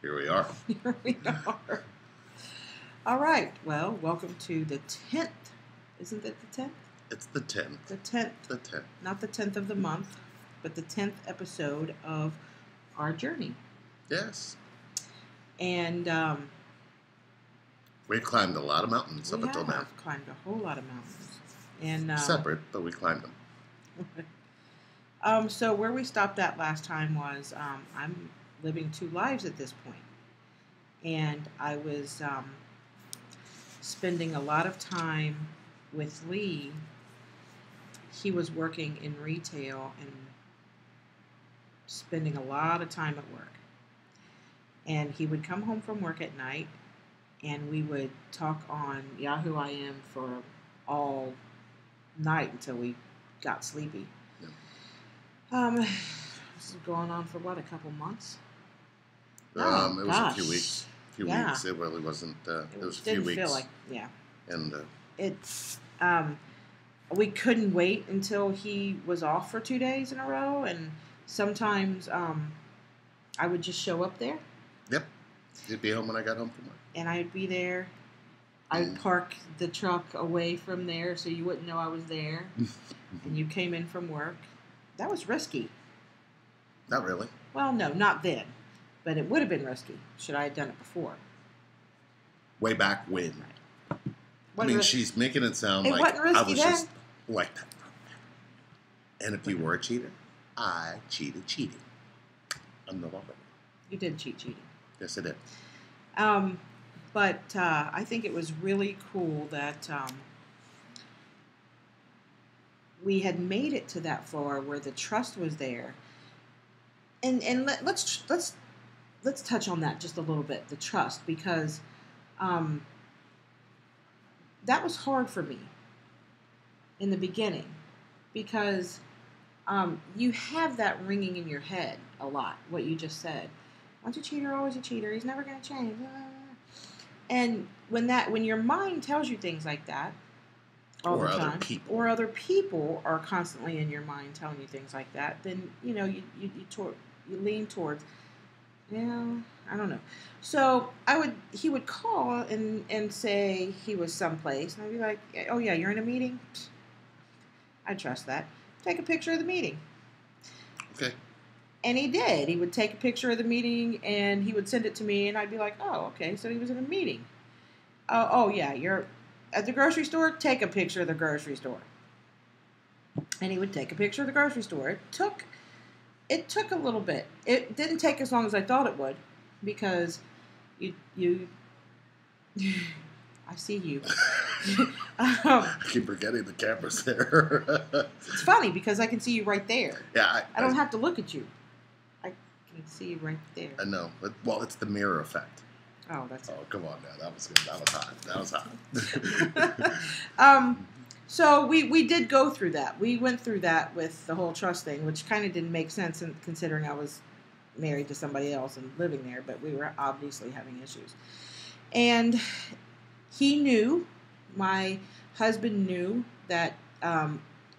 Here we are. Here we are. All right. Well, welcome to the 10th. Isn't it the 10th? It's the 10th. The 10th. The 10th. Not the 10th of the month, but the 10th episode of our journey. Yes. And we've climbed a lot of mountains up until now. We've climbed a whole lot of mountains. And separate, but we climbed them. So where we stopped at last time was I'm living two lives at this point. And I was spending a lot of time with Lee. He was working in retail and spending a lot of time at work. And he would come home from work at night and we would talk on Yahoo IM for all night until we got sleepy. Yeah. This is going on for what, a couple months? It was a few weeks. Weeks. It really wasn't. It was a few weeks. Feel like, yeah. And it's we couldn't wait until he was off for 2 days in a row, and sometimes I would just show up there. Yep. He'd be home when I got home from work. And I'd be there. I'd park the truck away from there so you wouldn't know I was there. And you came in from work. That was risky. Not really. Well, no, not then. But it would have been risky should I have done it before. Way back when. Right. I mean, she's making it sound it like wasn't risky I was then. just like that. And if you were a cheater, I cheated cheating. I'm no longer. You did cheating. Yes, I did. But I think it was really cool that we had made it to that far where the trust was there. And let's touch on that just a little bit, the trust, because that was hard for me in the beginning because you have that ringing in your head a lot, what you just said. Once a cheater, always a cheater. He's never going to change. And when your mind tells you things like that all the time, or other people are constantly in your mind telling you things like that, then you lean towards, yeah, I don't know. So he would call and say he was someplace, and I'd be like, oh yeah, you're in a meeting? I trust that. Take a picture of the meeting. Okay. And he did. He would take a picture of the meeting and he would send it to me, and I'd be like, oh, okay, so he was in a meeting. Oh yeah, you're at the grocery store? Take a picture of the grocery store. And he would take a picture of the grocery store. It took a little bit. It didn't take as long as I thought it would, because you I see you. I keep forgetting the camera's there. It's funny because I can see you right there. Yeah, I don't have to look at you. I can see you right there. I know. Well, it's the mirror effect. Oh, that's. Oh, come on now. That was good. That was hot. So we did go through that. We went through that with the whole trust thing, which kind of didn't make sense considering I was married to somebody else and living there, but we were obviously having issues. And he knew, my husband knew that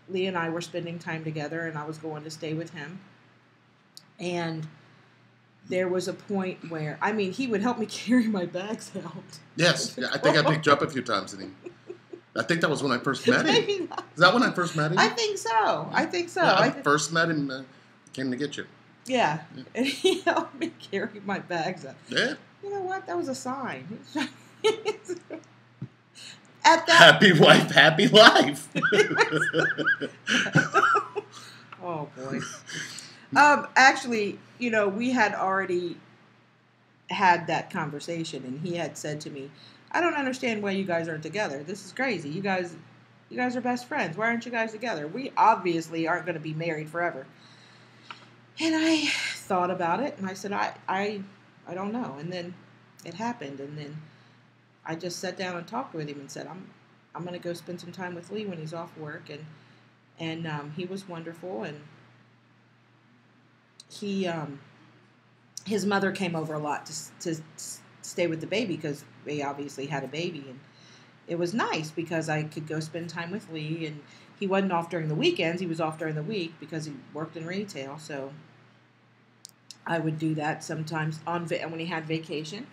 Lee and I were spending time together and I was going to stay with him. And there was a point where, he would help me carry my bags out. Yes, I think I picked you up a few times. I think that was when I first met him. Is that when I first met him? I think so. Yeah, I first met him, came to get you. Yeah. And he helped me carry my bags out. Yeah. You know what? That was a sign. At that happy wife, happy life. Oh boy. Actually, we had already had that conversation, and he had said to me, I don't understand why you guys aren't together. This is crazy. You guys are best friends. Why aren't you guys together? We obviously aren't going to be married forever. And I thought about it, and I said, I don't know. And then it happened, and then I just sat down and talked with him and said, I'm going to go spend some time with Lee when he's off work, and he was wonderful, and his mother came over a lot to stay with the baby because they obviously had a baby, and it was nice because I could go spend time with Lee, and he wasn't off during the weekends. He was off during the week because he worked in retail. So I would do that sometimes when he had vacation.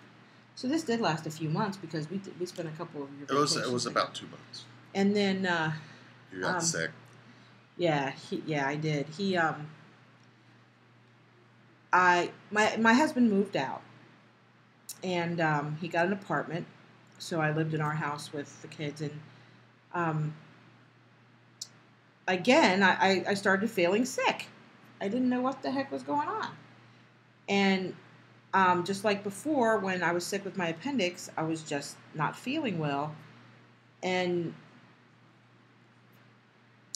So this did last a few months because we spent a couple of years. It was about 2 months. And then you got sick. Yeah, I did. My husband moved out, and he got an apartment, so I lived in our house with the kids, and again, I started feeling sick. I didn't know what the heck was going on, and just like before, when I was sick with my appendix, I was just not feeling well, and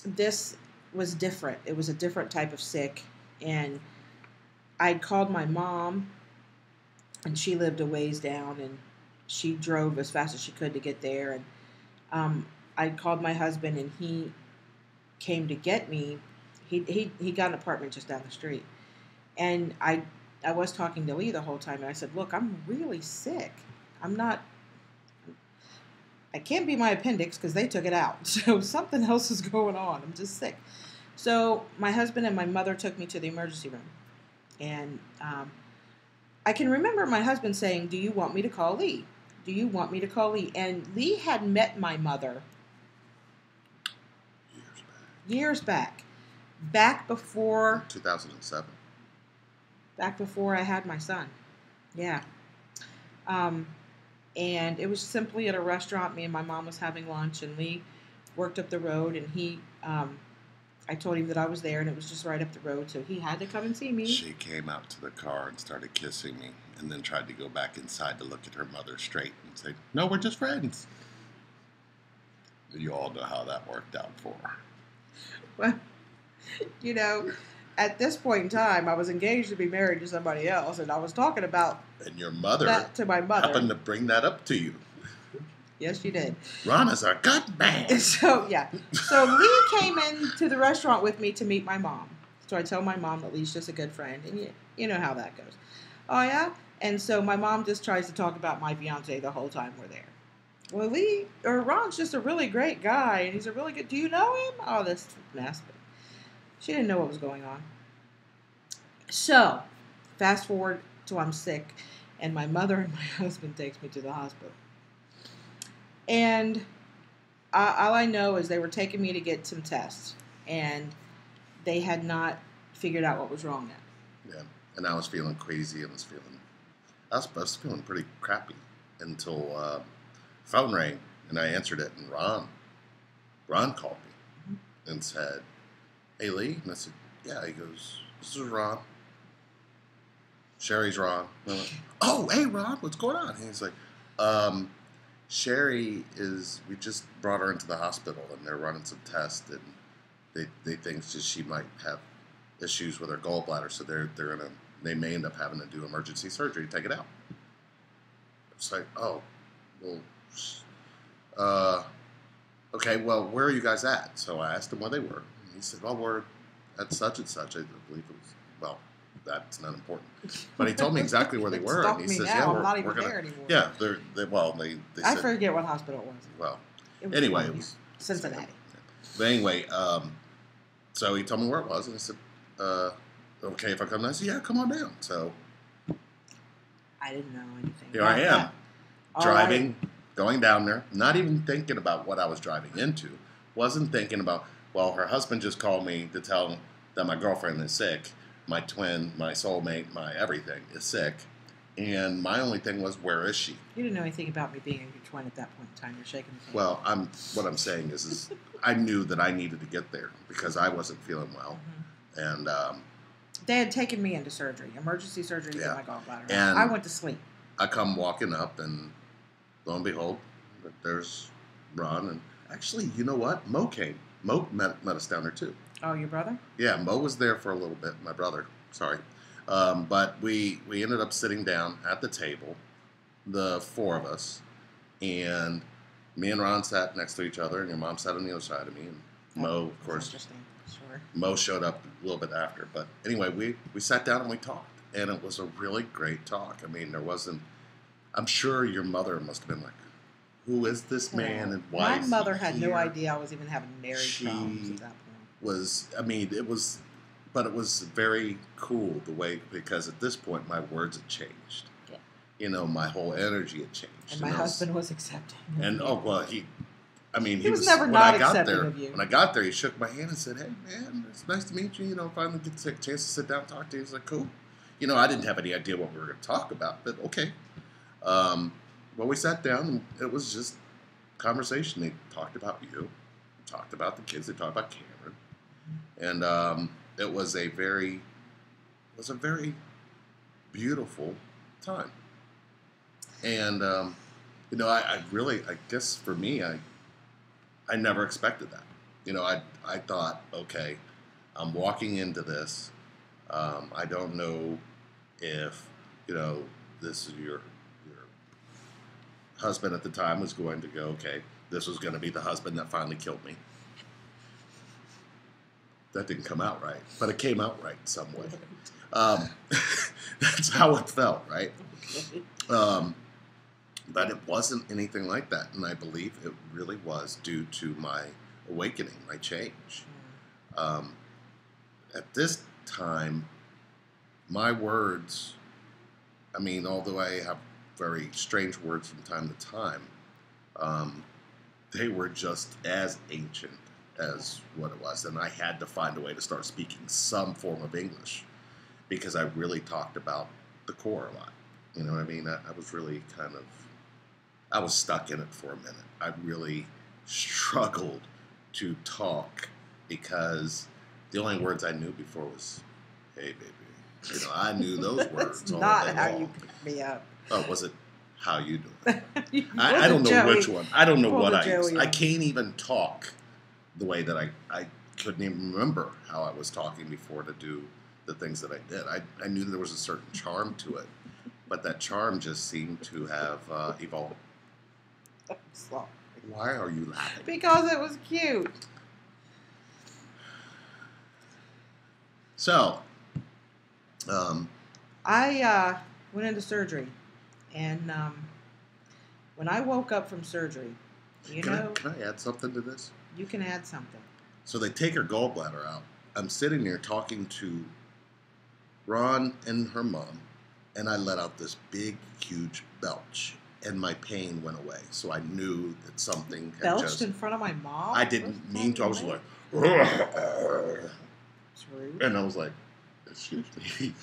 this was different. It was a different type of sick, and I'd called my mom, and she lived a ways down, and she drove as fast as she could to get there, and I'd called my husband, and he came to get me. He got an apartment just down the street, and I was talking to Lee the whole time, and I said, look, I'm really sick. I can't be my appendix because they took it out. So something else is going on. I'm just sick. So my husband and my mother took me to the emergency room. And I can remember my husband saying, do you want me to call Lee? Do you want me to call Lee? And Lee had met my mother years back. Back before 2007. Back before I had my son. Yeah. And it was simply at a restaurant. Me and my mom was having lunch, and Lee worked up the road, and I told him that I was there, and it was just right up the road, so he had to come and see me. She came out to the car and started kissing me, and then tried to go back inside to look at her mother straight and say, no, we're just friends. You all know how that worked out for her. Well, at this point in time, I was engaged to be married to somebody else, and I was talking about and your mother that to my mother. Happened to bring that up to you. Yes, you did. Ron is a good man. So Lee came into the restaurant with me to meet my mom. So I tell my mom that Lee's just a good friend, and you know how that goes. Oh yeah, and so my mom just tries to talk about my fiance the whole time we're there. Well, Ron's just a really great guy, and he's a really good. Do you know him? Oh, this mess. She didn't know what was going on. So, fast forward to I'm sick, and my mother and my husband takes me to the hospital. And all I know is they were taking me to get some tests, and they had not figured out what was wrong yet. Yeah, and I was feeling queasy, and I was feeling pretty crappy until phone rang, and I answered it, and Ron called me and said, hey, Lee? And I said, yeah. He goes, this is Ron. Sherry's Ron. And I went, oh, hey, Ron, what's going on? And he's like, Sherry we just brought her into the hospital, and they're running some tests, and they think she might have issues with her gallbladder, so they may end up having to do emergency surgery to take it out. It's like, oh, well, okay, well, where are you guys at? So I asked him where they were. And he said, well, we're at such and such. I believe it was, well, that's not important. But he told me exactly where they were. And he says, yeah, I'm not even there anymore. Yeah, they I said, forget what hospital it was. Well, It was Cincinnati. But anyway, so he told me where it was, and I said, okay, if I come down? I said, yeah, come on down. So I didn't know anything. Here I am, driving, going down there, not even thinking about what I was driving into. Wasn't thinking about, well, her husband just called me to tell that my girlfriend is sick. My twin, my soulmate, my everything is sick. And my only thing was, where is she? You didn't know anything about me being your twin at that point in time. You're shaking the head. Well, what I'm saying is I knew that I needed to get there because I wasn't feeling well. Mm-hmm. And they had taken me into surgery, emergency surgery to get my gallbladder. And I went to sleep. I come walking up, and lo and behold, there's Ron. And actually, you know what? Mo came. Mo met us down there too. Oh, your brother? Yeah, Mo was there for a little bit. My brother, sorry. But we ended up sitting down at the table, the four of us, and me and Ron sat next to each other, and your mom sat on the other side of me, and Mo, of course, interesting. Sure. Mo showed up a little bit after. But anyway, we sat down and we talked, and it was a really great talk. I mean, I'm sure your mother must have been like, who is this man, and why My mother had no idea I was even having marriage problems at that point. It was but it was very cool the way, because at this point my words had changed. Yeah. You know, my whole energy had changed. And my husband was accepting. And oh well, he was never when not I got accepting there. of you. When I got there, he shook my hand and said, "Hey man, it's nice to meet you. You know, finally get a chance to sit down and talk to you." He's like, "Cool." You know, I didn't have any idea what we were going to talk about, but okay. Well, we sat down and it was just conversation. They talked about you, talked about the kids, they talked about Cameron, and it was a very beautiful time. And you know, I guess for me, I never expected that. You know, I thought, okay, I'm walking into this. I don't know if, you know, this is your husband at the time was going to go, okay, this was going to be the husband that finally killed me. That didn't come out right, but it came out right in some way. That's how it felt, right? But it wasn't anything like that, and I believe it really was due to my awakening, my change. At this time, my words, I mean, although I have very strange words from time to time, they were just as ancient as what it was, and I had to find a way to start speaking some form of English, because I really talked about the core a lot. You know what I mean? I was really I was stuck in it for a minute. I really struggled to talk because the only words I knew before was, "Hey, baby." You know, I knew those words That's all not day how long. you picked me up. Oh, was it "How you doing"? I don't know which one. I don't know what I used. I can't even talk the way that I couldn't even remember how I was talking before to do the things that I did. I knew there was a certain charm to it, but that charm just seemed to have evolved. Sorry. Why are you laughing? Because it was cute. So, I went into surgery, and when I woke up from surgery, can I add something to this? You can add something. So they take her gallbladder out. I'm sitting there talking to Ron and her mom, and I let out this big, huge belch, and my pain went away. So I knew that something had Belched in front of my mom? I didn't mean to. I was like, it's rude. And I was like, excuse me.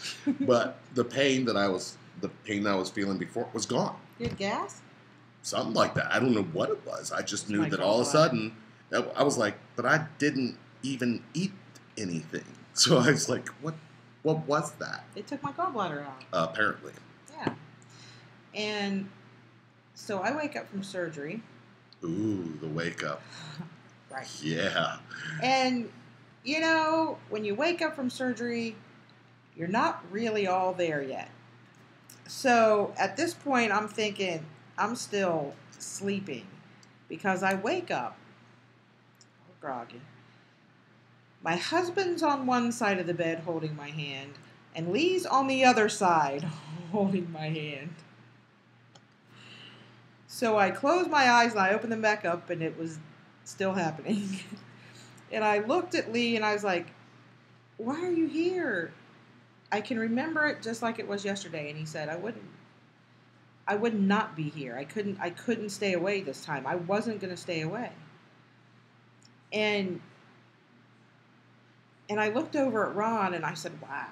But the pain that I was feeling before was gone. You had gas? Something like that. I don't know what it was. I just knew that all of a sudden, I was like, but I didn't even eat anything. So I was like, what was that? They took my gallbladder out. Apparently. Yeah. And so I wake up from surgery. Ooh, the wake up. Right. Yeah. And, you know, when you wake up from surgery, you're not really all there yet. So at this point, I'm thinking, I'm still sleeping, because I wake up, all groggy. My husband's on one side of the bed holding my hand, and Lee's on the other side holding my hand. So I closed my eyes and I opened them back up, and it was still happening. And I looked at Lee and I was like, "Why are you here?" I can remember it just like it was yesterday. And he said, I would not be here. I couldn't stay away this time. I wasn't going to stay away. And I looked over at Ron and I said, wow.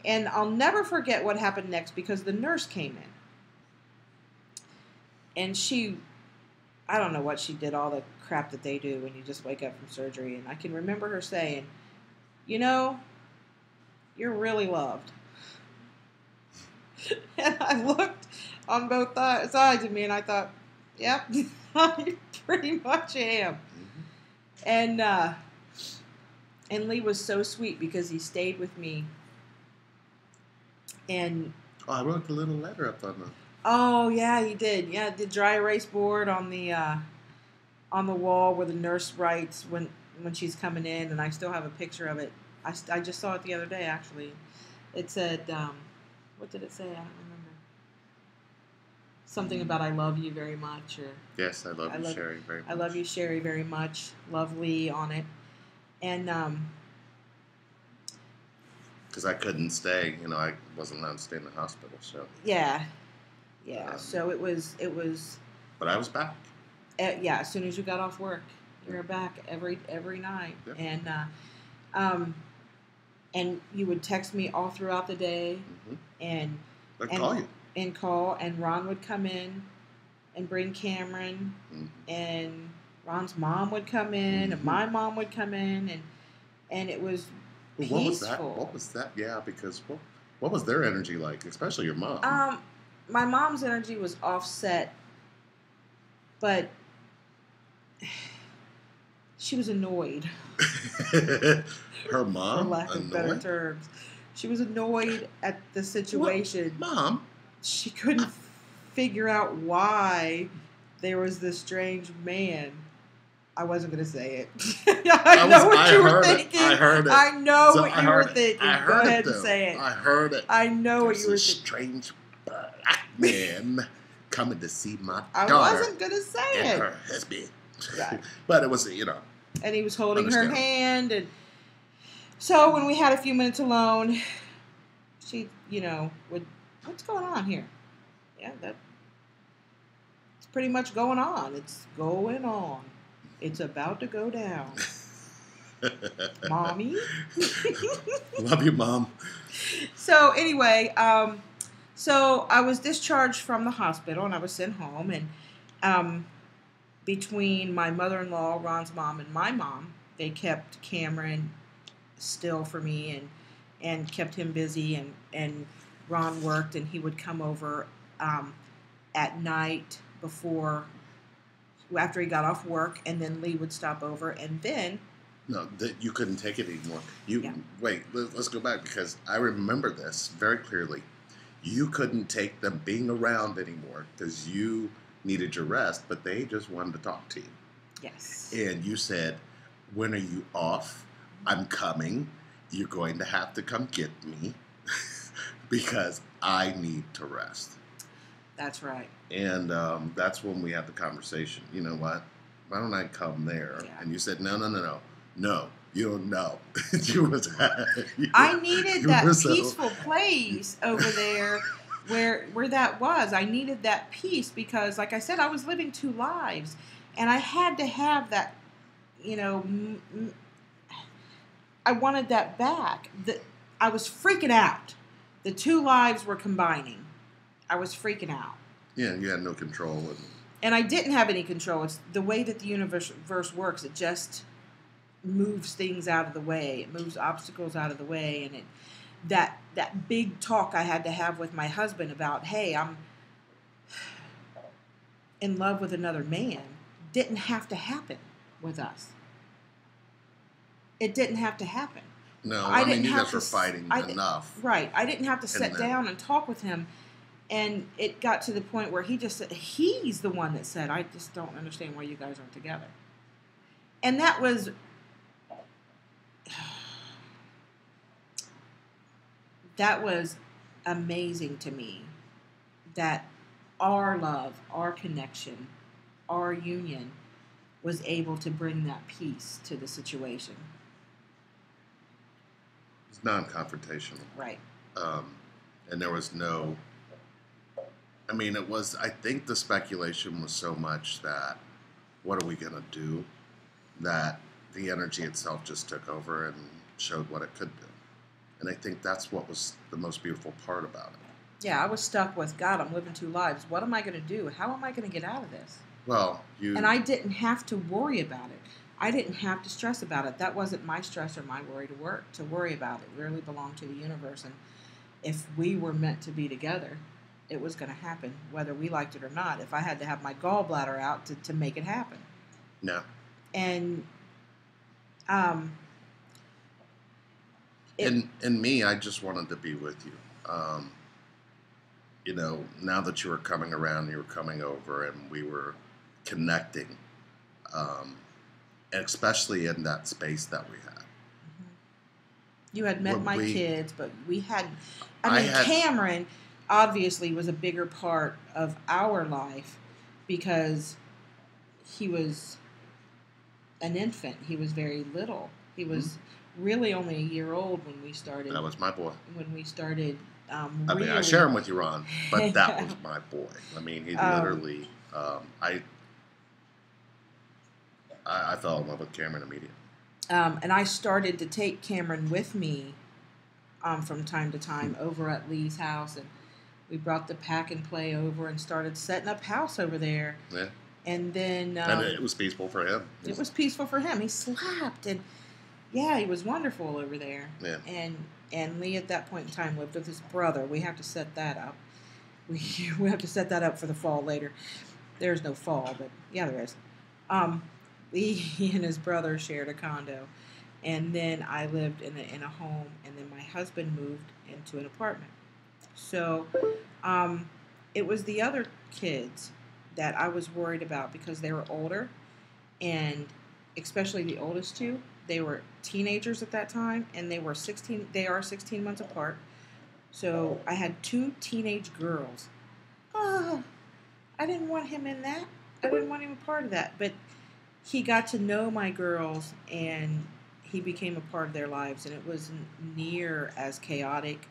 And I'll never forget what happened next, because the nurse came in. And she, I don't know what she did, all the crap that they do when you just wake up from surgery. And I can remember her saying, "You know, you're really loved." And I looked on both sides of me and I thought, yep, I pretty much am. Mm-hmm. And Lee was so sweet, because he stayed with me. And I wrote the little letter up on the... Oh, yeah, he did. Yeah, the dry erase board on the wall where the nurse writes when she's coming in, and I still have a picture of it. I just saw it the other day, actually. It said, what did it say? I don't remember. Something about "I love you very much," or yes, I love you, Sherry, very much. I love you, Sherry, very much. Love, Lee, on it. And because I couldn't stay. I wasn't allowed to stay in the hospital. So yeah. So it was. But I was back. Yeah, as soon as you got off work, you were back every night, Yeah. and you would text me all throughout the day, and I'd call you. And Ron would come in and bring Cameron, and Ron's mom would come in, and my mom would come in, and it was peaceful. What was that? Yeah, because what was their energy like, especially your mom? My mom's energy was offset, but she was annoyed. Her mom? For lack of better terms. She was annoyed at the situation. What? Mom? She couldn't figure out why there was this strange man. I wasn't going to say it. I know what you were thinking. I heard it. I know what you were thinking. Go ahead and say it. I heard it. I know what you were thinking. Strange black man coming to see my daughter. I wasn't going to say it. And her husband. Right. But it was, And he was holding her hand. And so when we had a few minutes alone, she, would, what's going on here? Yeah, it's pretty much going on. It's going on. It's about to go down. Mommy? Love you, Mom. So anyway, so I was discharged from the hospital and I was sent home. And between my mother-in-law, Ron's mom, and my mom, they kept Cameron still for me and kept him busy. And Ron worked, and he would come over at night after he got off work, and then Lee would stop over, and then... No, you couldn't take it anymore. Wait, let's go back, because I remember this very clearly. You couldn't take them being around anymore, because you needed your rest, but they just wanted to talk to you. Yes. And you said, when are you off? I'm coming. You're going to have to come get me, because I need to rest. That's right. And that's when we had the conversation. You know what? Why don't I come there? Yeah. And you said, no, you don't know. I needed that peaceful place over there where that was. I needed that peace because, like I said, I was living two lives. And I had to have that, I wanted that back. I was freaking out. The two lives were combining. I was freaking out. Yeah, you had no control. And I didn't have any control. It's the way that the universe works. It just moves things out of the way. It moves obstacles out of the way. And that big talk I had to have with my husband about, hey, I'm in love with another man, didn't have to happen with us. It didn't have to happen. No, I mean, you guys were fighting enough. Right. I didn't have to sit down and talk with him. And it got to the point where he just said, he's the one that said, I just don't understand why you guys aren't together. And that was, amazing to me, that our love, our connection, our union was able to bring that peace to the situation. It's non-confrontational. Right. And there was no... I think the speculation was so much that, what are we going to do? That the energy itself just took over and showed what it could do. And I think that's what was the most beautiful part about it. Yeah, I was stuck with, God, I'm living two lives. What am I going to do? How am I going to get out of this? Well, And I didn't have to worry about it. I didn't have to stress about it. That wasn't my stress or my worry to worry about. It really belonged to the universe. And if we were meant to be together, it was going to happen, whether we liked it or not. If I had to have my gallbladder out to make it happen. No. And, and me, I just wanted to be with you. Now that you were coming around, you were coming over, and we were connecting, especially in that space that we had. You had met my kids, but we hadn't. Cameron obviously was a bigger part of our life because he was an infant. He was very little. He was really only a year old when we started. That was my boy. When we started, I mean, I share him with you, Ron, but that was my boy. I mean, he literally. I fell in love with Cameron immediately. And I started to take Cameron with me from time to time over at Lee's house, and we brought the pack and play over and started setting up house over there. Yeah. And then and it was peaceful for him. It was peaceful for him. He slept, and yeah, he was wonderful over there. Yeah. And Lee at that point in time lived with his brother. We have to set that up. We have to set that up for the fall later. There's no fall, but yeah, there is. He and his brother shared a condo, and then I lived in a home, and then my husband moved into an apartment. So it was the other kids that I was worried about because they were older, and especially the oldest two, they were teenagers at that time, and they are 16 months apart. So I had 2 teenage girls. I didn't want him in that. I didn't want him a part of that. But he got to know my girls, and he became a part of their lives, and it wasn't near as chaotic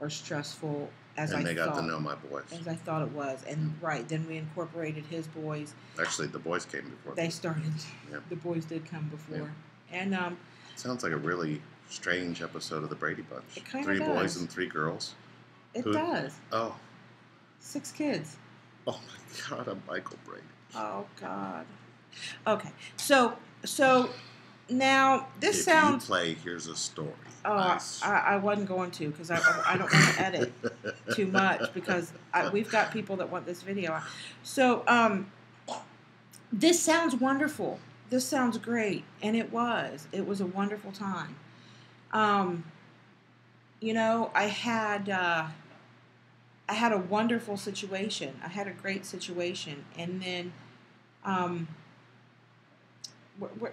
or stressful as I thought. And they got to know my boys. As I thought it was. And then we incorporated his boys. Actually, the boys came before. They started. Yeah. The boys did come before. Yeah. And sounds like a really strange episode of the Brady Bunch. It kind of 3 boys and 3 girls. It does. Oh. 6 kids. Oh my God, I'm Michael Brady. Oh God. Okay, so now this sounds. If you play Here's a Story. Oh, nice. I wasn't going to because I don't want to edit too much because we've got people that want this video. So this sounds wonderful. This sounds great, and it was. It was a wonderful time. You know, I had a wonderful situation. I had a great situation, and then.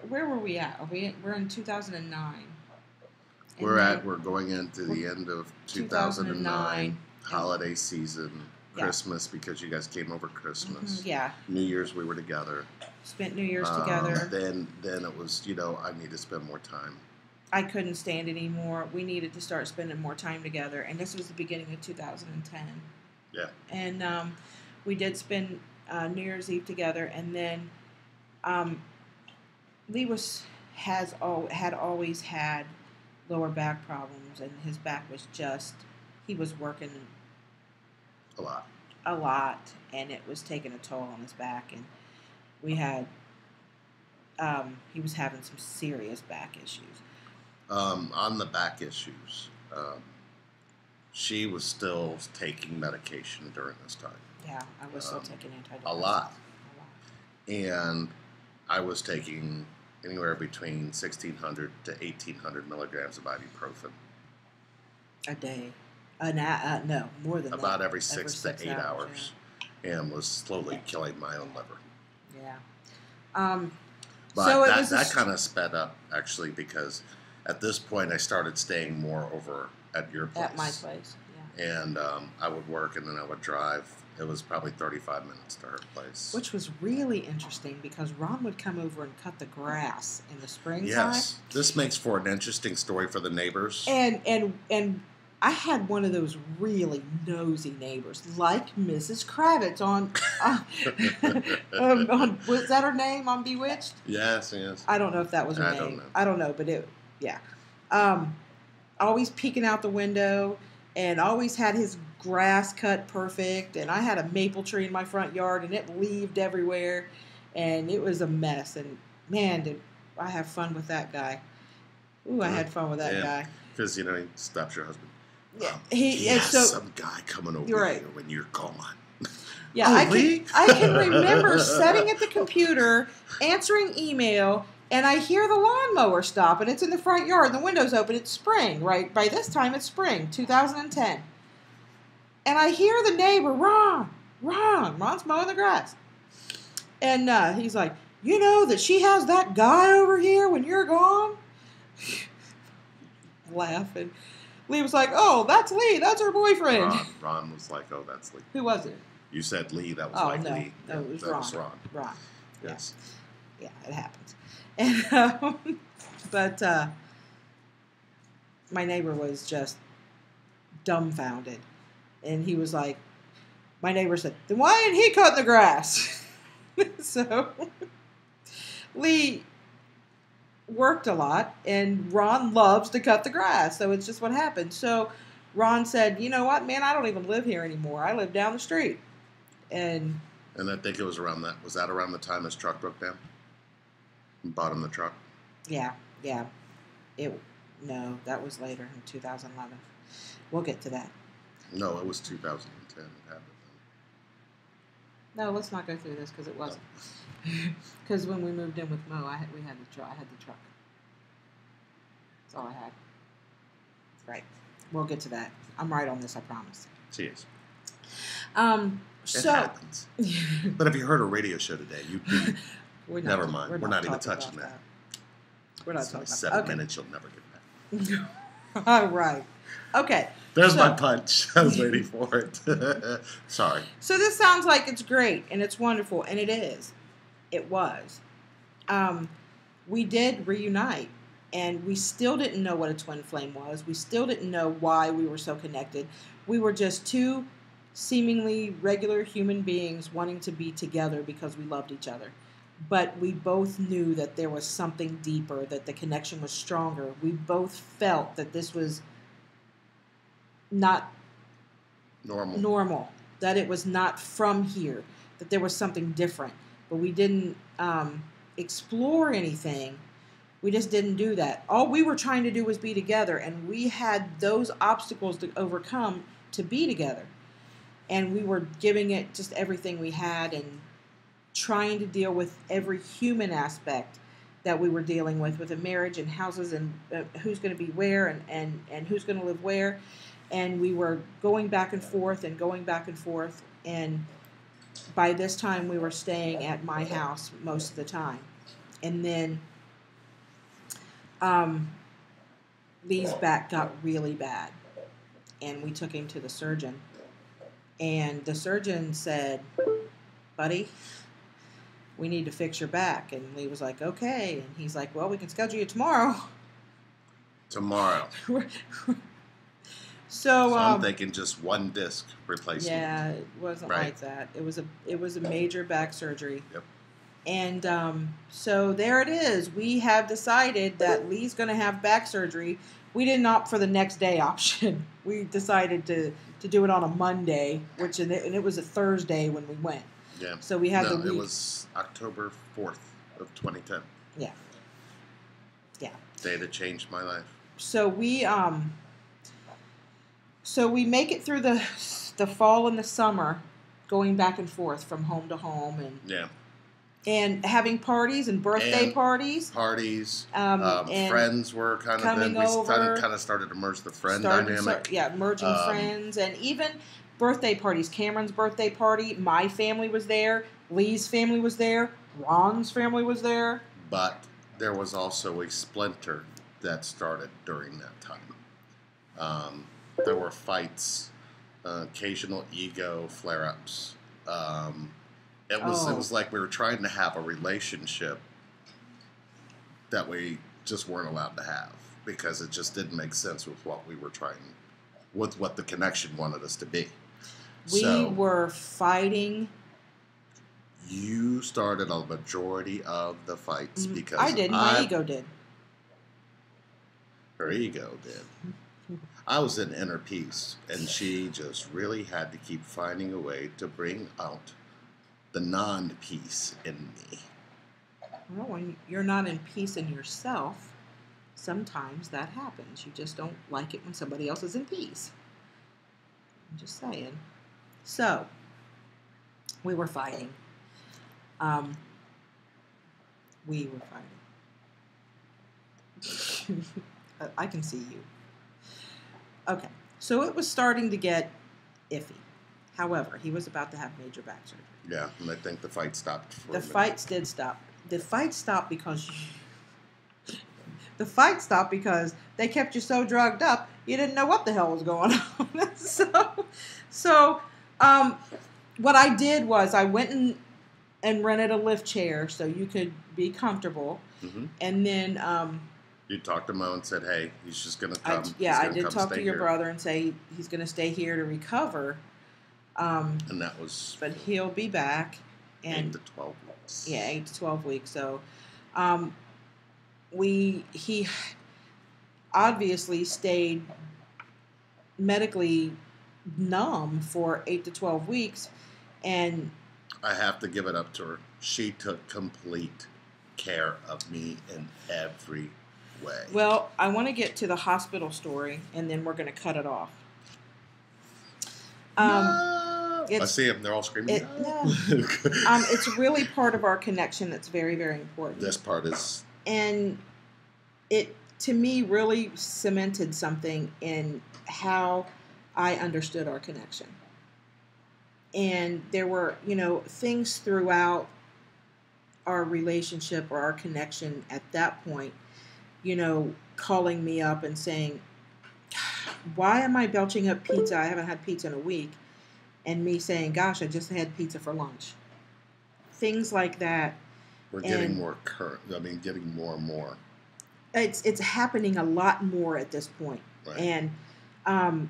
Where were we at? We're in 2009. We're going into the end of 2009 holiday season, Christmas, because you guys came over Christmas. Mm-hmm, yeah. New Year's we were together. Spent New Year's together. Then it was, I need to spend more time. I couldn't stand it anymore. We needed to start spending more time together, and this was the beginning of 2010. Yeah. And we did spend New Year's Eve together, and then Lee had always had lower back problems, and his back was he was working a lot, and it was taking a toll on his back, and we had he was having some serious back issues. On the back issues, she was still taking medication during this time. Yeah, I was still taking antidepressants. A lot. And I was taking anywhere between 1,600 to 1,800 milligrams of ibuprofen. A day. No, more than that. About every 6 to 8 hours. Yeah. And was slowly killing my own liver. Yeah. But so that kind of sped up, actually, because at this point I started staying more over at your place. At my place, yeah. And I would work, and then I would drive. It was probably 35 minutes to her place. Which was really interesting because Ron would come over and cut the grass in the springtime. Yes. This makes for an interesting story for the neighbors. And I had one of those really nosy neighbors, like Mrs. Kravitz on was that her name on Bewitched? Yes. I don't know if that was her name. I don't know, but always peeking out the window and always had his grass cut perfect, and I had a maple tree in my front yard, and it leaved everywhere, and it was a mess. And man, did I have fun with that guy! Ooh, I had fun with that guy because he stops your husband. Yeah, he has some guy coming over here when you're gone. Yeah, I can remember sitting at the computer answering email. And I hear the lawnmower stop, and it's in the front yard, and the window's open. It's spring, right? By this time, it's spring, 2010. And I hear the neighbor, Ron's mowing the grass. And he's like, you know that she has that guy over here when you're gone? Laughing. Lee was like, oh, that's Lee. That's her boyfriend. Ron was like, oh, that's Lee. Who was it? You said Lee. That was Lee. No, it was Ron. Was Ron. Ron. Yes. Yeah, it happens. And But my neighbor was just dumbfounded. And he was like, my neighbor said, then why didn't he cut the grass? So Lee worked a lot, and Ron loves to cut the grass. So it's just what happened. So Ron said, you know what, man, I don't even live here anymore. I live down the street. And I think it was around that. Was that around the time his truck broke down? You bought him the truck? Yeah. No, that was later in 2011. We'll get to that. No, it was 2010. It happened No, let's not go through this because it wasn't. Because when we moved in with Mo, I had the truck. That's all I had. Right. We'll get to that. I'm right on this, I promise. She is. It happens. But if you heard a radio show today, never mind. We're not even touching that. We're not talking about 7 minutes you'll never get back. All right. Okay. There's my punch. I was waiting for it. Sorry. So this sounds like it's great and it's wonderful, and it is. It was. We did reunite, and we still didn't know what a twin flame was. We still didn't know why we were so connected. We were just two seemingly regular human beings wanting to be together because we loved each other. But we both knew that there was something deeper, that the connection was stronger. We both felt that this was not normal, that it was not from here, that there was something different. But we didn't explore anything. We just didn't do that. All we were trying to do was be together, and we had those obstacles to overcome to be together. And we were giving it just everything we had and trying to deal with every human aspect that we were dealing with a marriage and houses and who's going to be where and who's going to live where. And we were going back and forth and going back and forth. And by this time, we were staying at my house most of the time. And then Lee's back got really bad. And we took him to the surgeon. And the surgeon said, buddy, we need to fix your back. And Lee was like, okay. And he's like, well, we can schedule you tomorrow. Tomorrow. So I'm thinking just one disc replacement. Yeah, it wasn't like that. It was a major back surgery. Yep. And so there it is. We have decided that Lee's going to have back surgery. We didn't opt for the next day option. We decided to do it on a Monday, and it was a Thursday when we went. Yeah. So we had it was October 4th of 2010. Yeah. Yeah. Day that changed my life. So we make it through the fall and the summer, going back and forth from home to home, and having parties and birthday parties. And friends were kind of coming over. Kind of started to merge the friend dynamic. Merging friends, and even birthday parties. Cameron's birthday party, my family was there. Lee's family was there. Ron's family was there. But there was also a splinter that started during that time. There were fights, occasional ego flare-ups. It was like we were trying to have a relationship that we just weren't allowed to have because it just didn't make sense with what we were with what the connection wanted us to be. We were fighting. You started a majority of the fights because I did. My ego did. Her ego did. I was in inner peace, and she just really had to keep finding a way to bring out the non-peace in me. Well, when you're not in peace in yourself, sometimes that happens. You just don't like it when somebody else is in peace. I'm just saying. So, we were fighting. We were fighting. I can see you. Okay, so it was starting to get iffy. However, he was about to have major back surgery. Yeah, and I think the fight stopped for a minute. Fights did stop. The fight stopped because they kept you so drugged up you didn't know what the hell was going on. So what I did was I went and rented a lift chair so you could be comfortable, and then You talked to Mo and said, "Hey, he's just gonna come." I did talk to your brother and say he's going to stay here to recover. And that was. But he'll be back. And 8 to 12 weeks. Yeah, 8 to 12 weeks. So, he obviously stayed medically numb for 8 to 12 weeks, and I have to give it up to her. She took complete care of me in every way. Well, I want to get to the hospital story, and then we're going to cut it off. No. I see them. They're all screaming. No. It's really part of our connection that's very, very important. This part is... And it, to me, really cemented something in how I understood our connection. And there were, things throughout our relationship or our connection at that point, calling me up and saying, why am I belching up pizza? I haven't had pizza in a week. And me saying, gosh, I just had pizza for lunch. Things like that. We're getting more current. I mean, getting more and more. It's happening a lot more at this point. Right. And, I've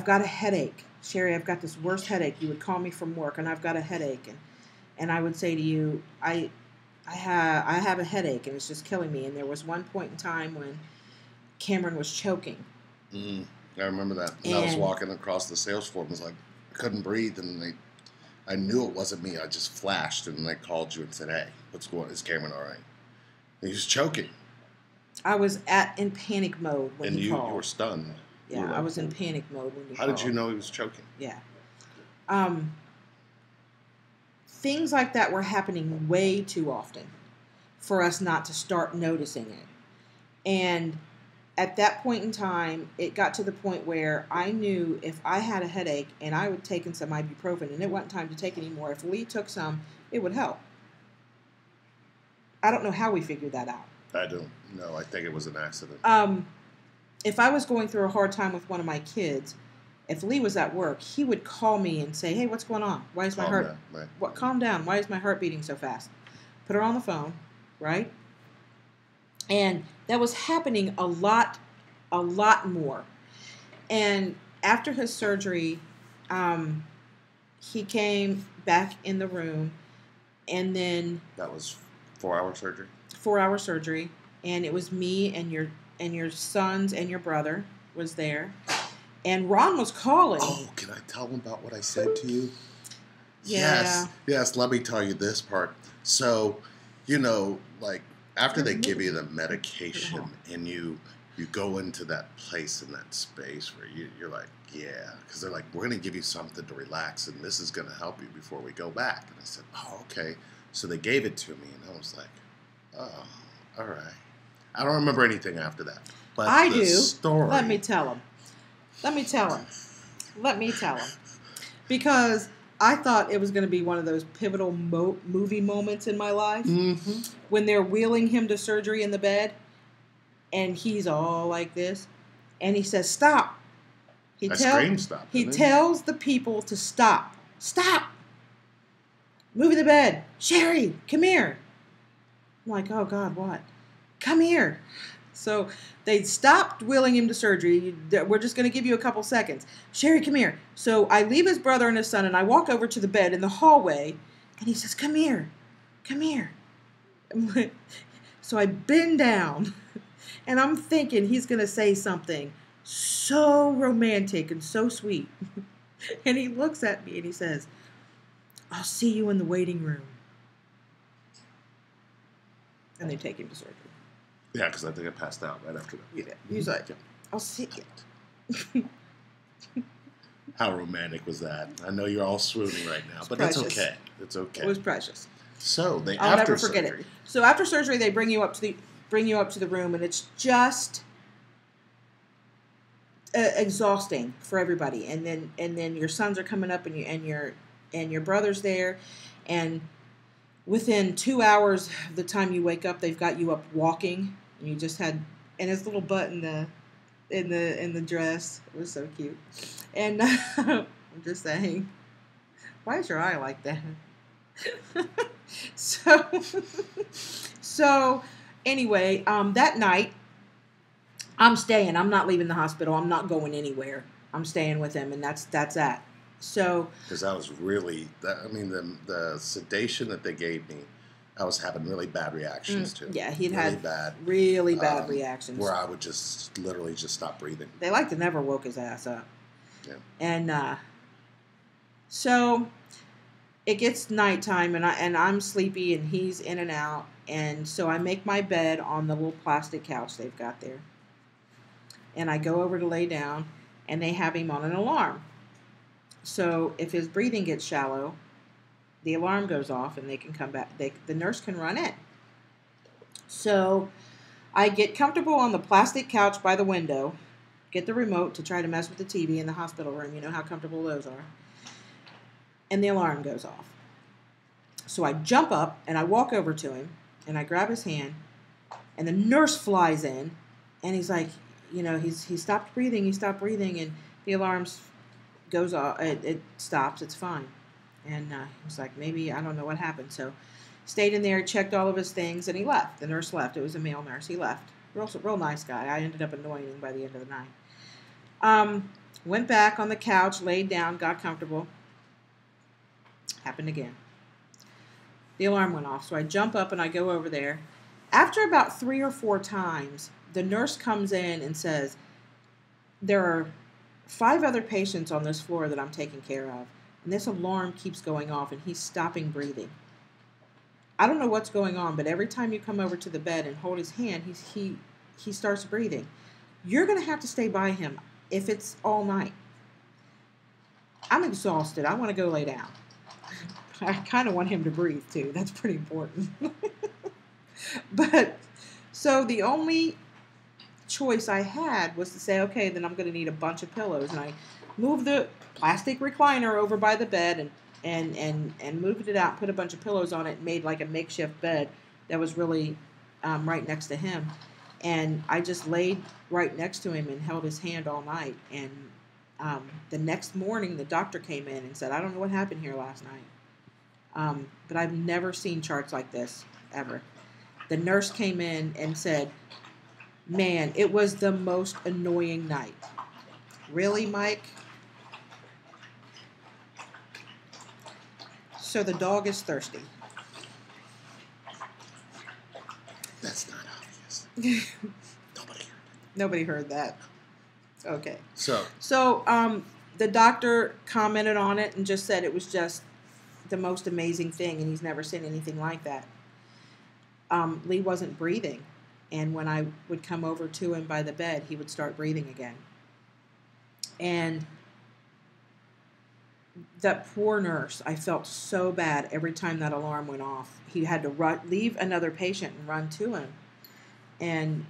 got a headache. Sherry, I've got this worst headache. You would call me from work, and I've got a headache. And I would say to you, I have a headache, and it's just killing me. And there was one point in time when Cameron was choking. Mm-hmm. I remember that. And I was walking across the sales floor and was like, I couldn't breathe, and I knew it wasn't me. I just flashed, and I called you and said, hey, what's going on? Is Cameron all right? And he was choking. I was in panic mode when he called. And you were stunned. Yeah, I was in panic mode when you called. How did you know he was choking? Yeah. Things like that were happening way too often for us not to start noticing it. And at that point in time, it got to the point where I knew if I had a headache and I would take some ibuprofen and it wasn't time to take anymore, if Lee took some, it would help. I don't know how we figured that out. I don't know. I think it was an accident. If I was going through a hard time with one of my kids, if Lee was at work, he would call me and say, hey, what's going on? Why is my heart... Right. Calm down. Why is my heart beating so fast? Put her on the phone, right? And that was happening a lot more. And after his surgery, he came back in the room, and then... That was 4-hour surgery? 4-hour surgery. And it was me and your sons and your brother was there. And Ron was calling. Oh, can I tell him about what I said to you? Yeah. Yes, let me tell you this part. So, after they give you the medication and you go into that place in that space where you're like, yeah, because they're like, we're going to give you something to relax, and this is going to help you before we go back. And I said, oh, okay. So they gave it to me, and I was like, oh, all right. I don't remember anything after that. But I do. Story, Let me tell him. Because I thought it was going to be one of those pivotal movie moments in my life. Mm-hmm. When they're wheeling him to surgery in the bed, and he's all like this, and he says, stop. He tells the people to stop. Stop. Move in the bed. Sherry, come here. I'm like, oh, God, what? Come here. So they stopped wheeling him to surgery. We're just going to give you a couple seconds. Sherry, come here. So I leave his brother and his son, and I walk over to the bed in the hallway, and he says, come here. Come here. So I bend down, and I'm thinking he's going to say something so romantic and so sweet. And he looks at me, and he says, I'll see you in the waiting room. And they take him to surgery. Yeah, because I think I passed out right after that. Yeah. He's like, I'll see you. How romantic was that? I know you're all swooning right now, but precious. It's okay. It's okay. It was precious. So I'll never forget it. So after surgery, they bring you up to the room, and it's just exhausting for everybody. And then your sons are coming up, and your brother's there, and within 2 hours of the time you wake up, they've got you up walking, and you just had, and his little butt in the dress. It was so cute. And I'm just saying, why is your eye like that? So Anyway, that night, I'm staying. I'm not leaving the hospital. I'm not going anywhere. I'm staying with him, and that's that. So, because I was really, I mean, the sedation that they gave me, I was having really bad reactions to. Yeah, he'd really had bad, really bad reactions where I would just literally just stop breathing. They like to never woke his ass up. Yeah. And so it gets nighttime, and I'm sleepy, and he's in and out, and so I make my bed on the little plastic couch they've got there, and I go over to lay down, and they have him on an alarm. So if his breathing gets shallow, the alarm goes off, and they can come back. The nurse can run in. So I get comfortable on the plastic couch by the window, get the remote to try to mess with the TV in the hospital room. You know how comfortable those are. And the alarm goes off. So I jump up, and I walk over to him, and I grab his hand, and the nurse flies in, and he's like, you know, he stopped breathing, and the alarm goes off, it stops, it's fine. And he's like, maybe, I don't know what happened. So stayed in there, checked all of his things, and he left. The nurse left. It was a male nurse. He left. Real nice guy. I ended up annoying him by the end of the night. Went back on the couch, laid down, got comfortable. Happened again. The alarm went off, so I jump up and I go over there. After about 3 or 4 times, the nurse comes in and says, there are 5 other patients on this floor that I'm taking care of, and this alarm keeps going off, and he's stopping breathing. I don't know what's going on, but every time you come over to the bed and hold his hand, he starts breathing. You're going to have to stay by him if it's all night. I'm exhausted. I want to go lay down. I kind of want him to breathe, too. That's pretty important. But, so the only choice I had was to say, okay, then I'm going to need a bunch of pillows. And I moved the plastic recliner over by the bed and moved it out, put a bunch of pillows on it, and made like a makeshift bed that was really right next to him. And I just laid right next to him and held his hand all night. And the next morning, the doctor came in and said, I don't know what happened here last night. But I've never seen charts like this, ever. The nurse came in and said, man, it was the most annoying night. Really, Mike? So the dog is thirsty. That's not obvious. Nobody heard that. Okay. So the doctor commented on it and just said it was just the most amazing thing, and he's never seen anything like that. Lee wasn't breathing, and when I would come over to him by the bed, he would start breathing again. And that poor nurse, I felt so bad every time that alarm went off. He had to leave another patient and run to him. And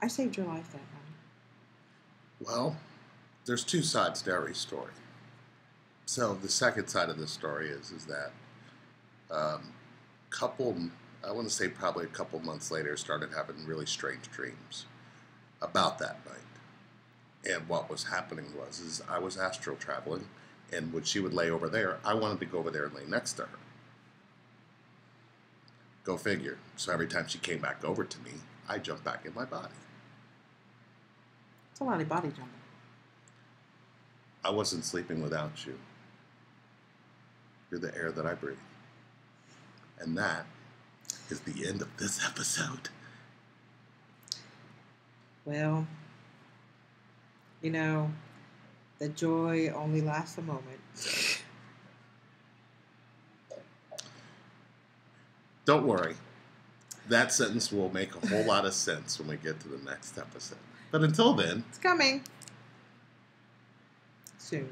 I saved your life that night. Well, there's 2 sides to every story. So the second side of this story is that I want to say probably a couple months later, started having really strange dreams about that night. And what was happening was I was astral traveling, and when she would lay over there, I wanted to go over there and lay next to her. Go figure. So every time she came back over to me, I jumped back in my body. It's a lot of body jumping. I wasn't sleeping without you. You're the air that I breathe. And that is the end of this episode. Well, you know, the joy only lasts a moment. Don't worry. That sentence will make a whole lot of sense when we get to the next episode. But until then... It's coming. Soon.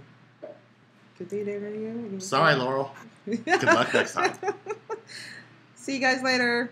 Could be there to you. Sorry, Laurel. Good luck next time. See you guys later.